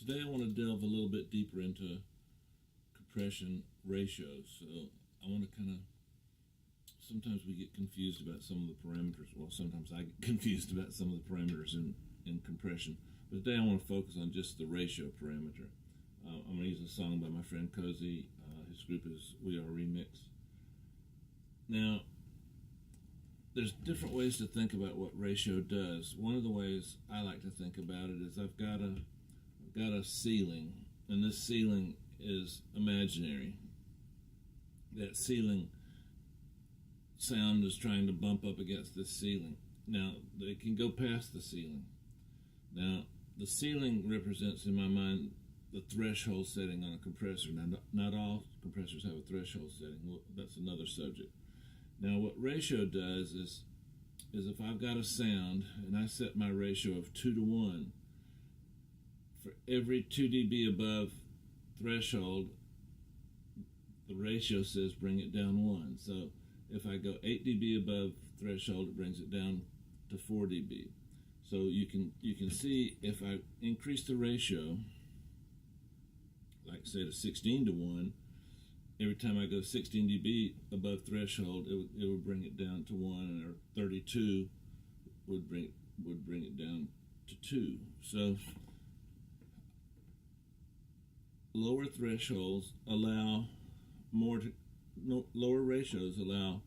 Today I want to delve a little bit deeper into compression ratios. So I want to sometimes we get confused about some of the parameters. Well, sometimes I get confused about some of the parameters in compression. But today I want to focus on just the ratio parameter. I'm going to use a song by my friend Cozy. His group is We Are Remix. Now, there's different ways to think about what ratio does. One of the ways I like to think about it is I've got a ceiling, and this ceiling is imaginary. That ceiling sound is trying to bump up against this ceiling. Now, it can go past the ceiling. Now, the ceiling represents, in my mind, the threshold setting on a compressor. Now, not all compressors have a threshold setting. Well, that's another subject. Now, what ratio does is if I've got a sound and I set my ratio of 2 to 1, for every 2 dB above threshold, the ratio says bring it down 1. So if I go 8 dB above threshold, it brings it down to 4 dB. So you can see if I increase the ratio, like say to 16 to 1, every time I go 16 dB above threshold, it would bring it down to 1, or 32 would bring it down to 2. So lower thresholds allow lower ratios allow.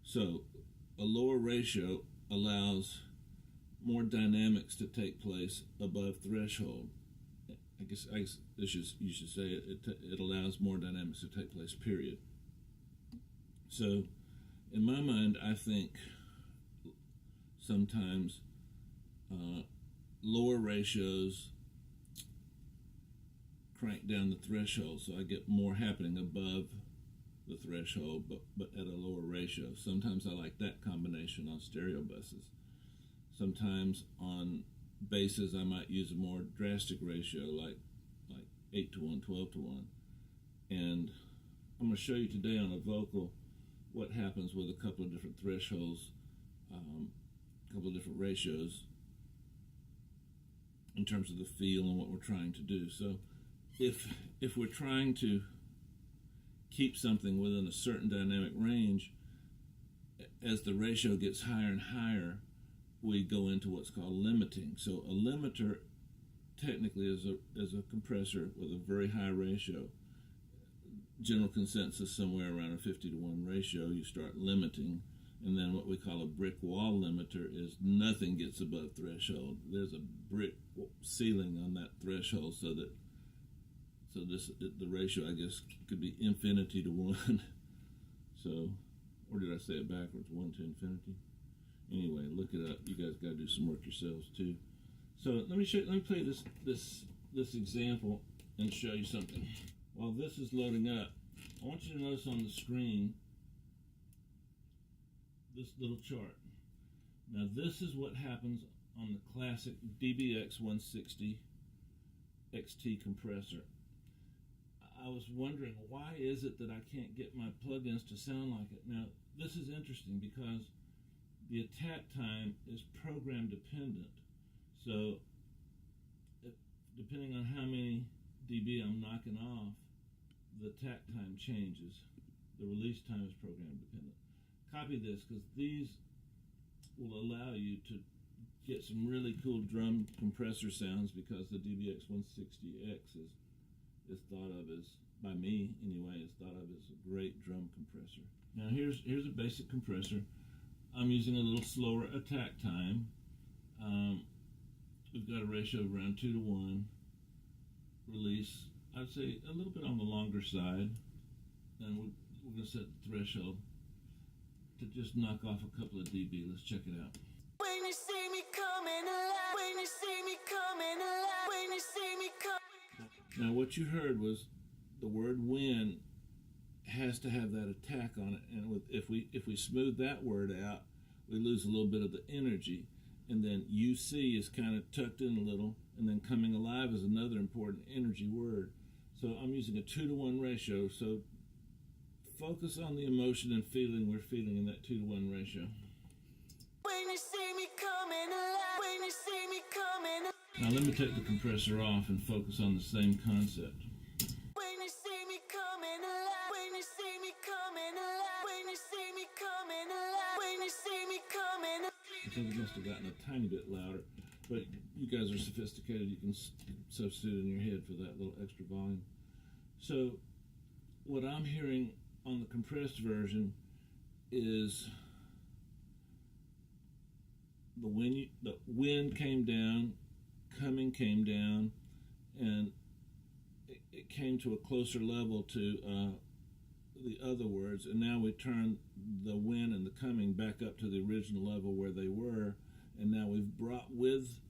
So a lower ratio allows more dynamics to take place above threshold. I guess you should say it allows more dynamics to take place, period. So in my mind, I think sometimes lower ratios crank down the threshold, so I get more happening above the threshold, but at a lower ratio. Sometimes I like that combination on stereo buses. Sometimes on basses I might use a more drastic ratio, like 8 to 1, 12 to 1. And I'm going to show you today on a vocal what happens with a couple of different thresholds, a couple of different ratios in terms of the feel and what we're trying to do. So if we're trying to keep something within a certain dynamic range, as the ratio gets higher and higher, we go into what's called limiting. So a limiter technically is a compressor with a very high ratio. General consensus somewhere around a 50 to 1 ratio, you start limiting. And then what we call a brick wall limiter is nothing gets above threshold. There's a brick ceiling on that threshold, so the ratio, I guess, could be infinity to 1. So, or did I say it backwards? 1 to infinity? Anyway, look it up. You guys got to do some work yourselves too. So let me play this example and show you something. While this is loading up, I want you to notice on the screen this little chart. Now this is what happens on the classic DBX 160 XT compressor. I was wondering, why is it that I can't get my plugins to sound like it? Now this is interesting because the attack time is program dependent. So depending on how many dB I'm knocking off, the attack time changes. The release time is program dependent. Copy this, because these will allow you to get some really cool drum compressor sounds, because the DBX 160X is thought of as, by me anyway, is thought of as a great drum compressor. Now here's a basic compressor. I'm using a little slower attack time. We've got a ratio of around 2 to 1. Release, I'd say a little bit on the longer side. And we're going to set the threshold to just knock off a couple of dB. Let's check it out. When you see me coming alive, when you see me coming alive, when you see me come. Now what you heard was the word when has to have that attack on it, and if we smooth that word out, we lose a little bit of the energy. And then UC is kind of tucked in a little, and then coming alive is another important energy word. So I'm using a 2 to 1 ratio. So focus on the emotion and feeling we're feeling in that 2 to 1 ratio. When you see me coming alive, when you see me coming alive. Now let me take the compressor off and focus on the same concept. When you see me coming alive, when you see me coming alive, when you see me coming alive, when you see me coming alive. I think it must have gotten a tiny bit louder, but you guys are sophisticated. You can substitute in your head for that little extra volume. So what I'm hearing on the compressed version is the wind came down, coming came down, and it came to a closer level to the other words, and now we turn the wind and the coming back up to the original level where they were, and now we've brought with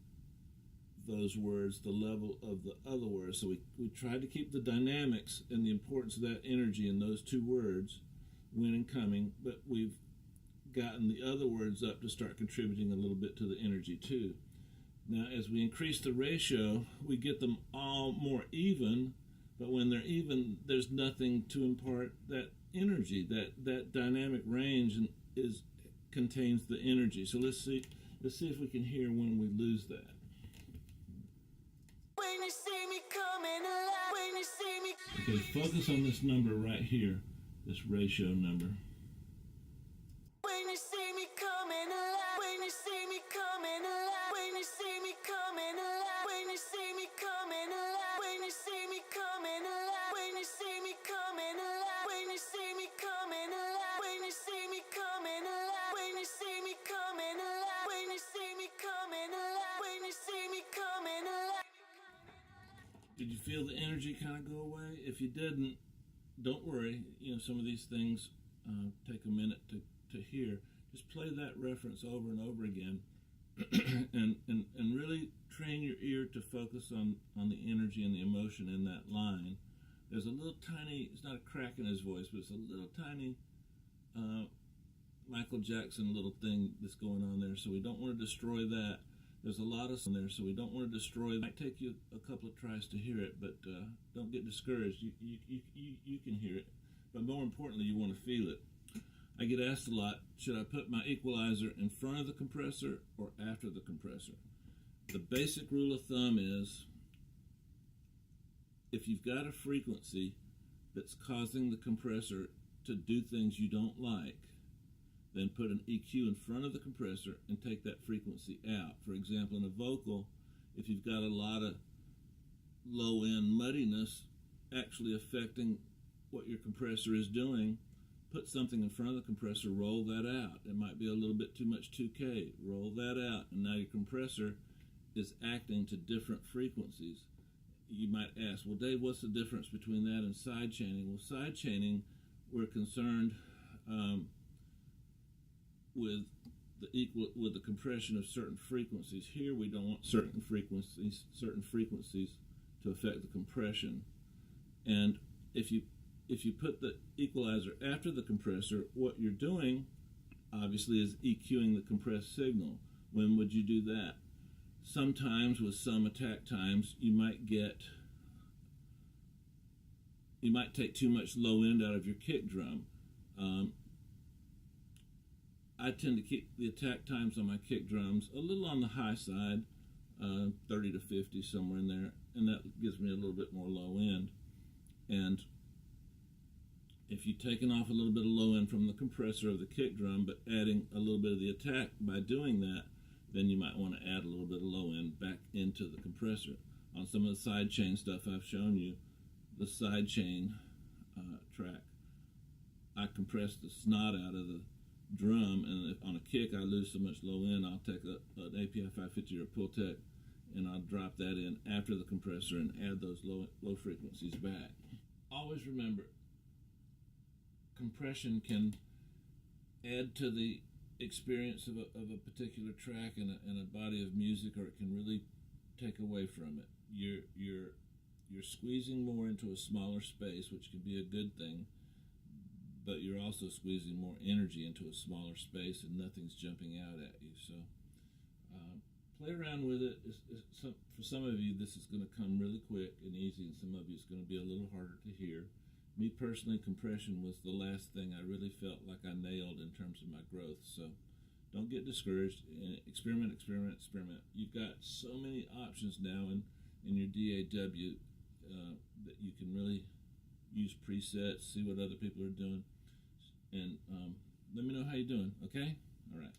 those words the level of the other words. So we tried to keep the dynamics and the importance of that energy in those two words, wind and coming, but we've gotten the other words up to start contributing a little bit to the energy too. Now as we increase the ratio, we get them all more even, but when they're even, there's nothing to impart that energy. That dynamic range contains the energy. So let's see if we can hear when we lose that. When you see me coming alive, when you see me. Okay, focus on this number right here, this ratio number. When you see me coming alive, when you see me coming alive, when you see me coming alive, when you see me coming alive, when you see me coming alive, when you see me coming alive, when you see me coming alive, when you see me coming alive, when you see me coming alive, when you see me coming alive, when you see me coming alive. Did you feel the energy kind of go away? If you didn't, don't worry. You know, some of these things take a minute to hear. Just play that reference over and over again and really train your ear to focus on the energy and the emotion in that line. There's a little tiny, it's not a crack in his voice, but it's a little tiny Michael Jackson little thing that's going on there, so we don't want to destroy that. There's a lot of there, so we don't want to destroy it. It might take you a couple of tries to hear it, but don't get discouraged. You can hear it, but more importantly, you want to feel it. I get asked a lot, should I put my equalizer in front of the compressor or after the compressor? The basic rule of thumb is, if you've got a frequency that's causing the compressor to do things you don't like, then put an EQ in front of the compressor and take that frequency out. For example, in a vocal, if you've got a lot of low-end muddiness actually affecting what your compressor is doing, put something in front of the compressor, roll that out. It might be a little bit too much 2K. Roll that out, and now your compressor is acting to different frequencies. You might ask, well, Dave, what's the difference between that and side chaining? Well, side chaining, we're concerned with the compression of certain frequencies. Here, we don't want certain frequencies to affect the compression. And if you put the equalizer after the compressor, what you're doing, obviously, is EQing the compressed signal. When would you do that? Sometimes with some attack times, you might take too much low end out of your kick drum. I tend to keep the attack times on my kick drums a little on the high side, 30 to 50, somewhere in there, and that gives me a little bit more low end. And if you've taken off a little bit of low end from the compressor of the kick drum, but adding a little bit of the attack by doing that, then you might want to add a little bit of low end back into the compressor. On some of the side chain stuff I've shown you, the side chain track, I compress the snot out of the drum, and if on a kick I lose so much low end, I'll take an API 550 or a Pultec, and I'll drop that in after the compressor and add those low frequencies back. Always remember, compression can add to the experience of a particular track and a body of music, or it can really take away from it. You're squeezing more into a smaller space, which can be a good thing, but you're also squeezing more energy into a smaller space, and nothing's jumping out at you. So play around with it. For some of you, this is going to come really quick and easy, and some of you, it's going to be a little harder to hear. Me personally, compression was the last thing I really felt like I nailed in terms of my growth. So don't get discouraged. And experiment. You've got so many options now in your DAW that you can really use presets, see what other people are doing, and let me know how you're doing. Okay, all right.